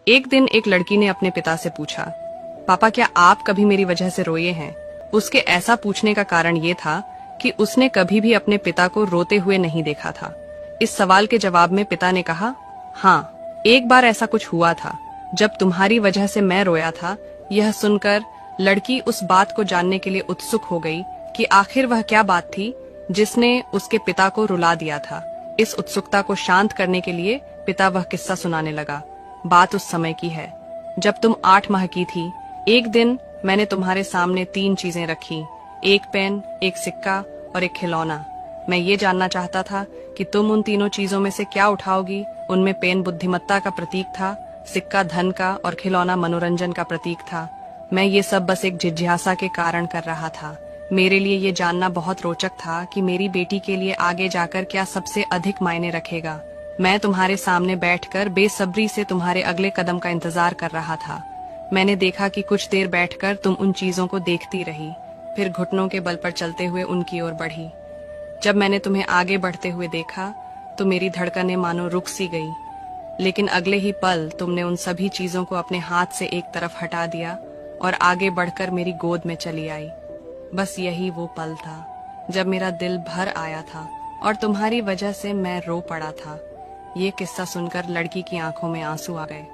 एक दिन एक लड़की ने अपने पिता से पूछा, पापा क्या आप कभी मेरी वजह से रोए हैं? उसके ऐसा पूछने का कारण ये था कि उसने कभी भी अपने पिता को रोते हुए नहीं देखा था। इस सवाल के जवाब में पिता ने कहा, हाँ, एक बार ऐसा कुछ हुआ था जब तुम्हारी वजह से मैं रोया था। यह सुनकर लड़की उस बात को जानने के लिए उत्सुक हो गई कि आखिर वह क्या बात थी जिसने उसके पिता को रुला दिया था। इस उत्सुकता को शांत करने के लिए पिता वह किस्सा सुनाने लगा। बात उस समय की है जब तुम 8 माह की थी। एक दिन मैंने तुम्हारे सामने 3 चीजें रखी, एक पेन, एक सिक्का और एक खिलौना। मैं ये जानना चाहता था कि तुम उन तीनों चीजों में से क्या उठाओगी। उनमें पेन बुद्धिमत्ता का प्रतीक था, सिक्का धन का और खिलौना मनोरंजन का प्रतीक था। मैं ये सब बस एक जिज्ञासा के कारण कर रहा था। मेरे लिए ये जानना बहुत रोचक था कि मेरी बेटी के लिए आगे जाकर क्या सबसे अधिक मायने रखेगा। मैं तुम्हारे सामने बैठकर बेसब्री से तुम्हारे अगले कदम का इंतजार कर रहा था। मैंने देखा कि कुछ देर बैठकर तुम उन चीजों को देखती रही, फिर घुटनों के बल पर चलते हुए उनकी ओर बढ़ी। जब मैंने तुम्हें आगे बढ़ते हुए देखा तो मेरी धड़कनें मानो रुक सी गई, लेकिन अगले ही पल तुमने उन सभी चीजों को अपने हाथ से एक तरफ हटा दिया और आगे बढ़कर मेरी गोद में चली आई। बस यही वो पल था जब मेरा दिल भर आया था और तुम्हारी वजह से मैं रो पड़ा था। ये किस्सा सुनकर लड़की की आंखों में आंसू आ गए।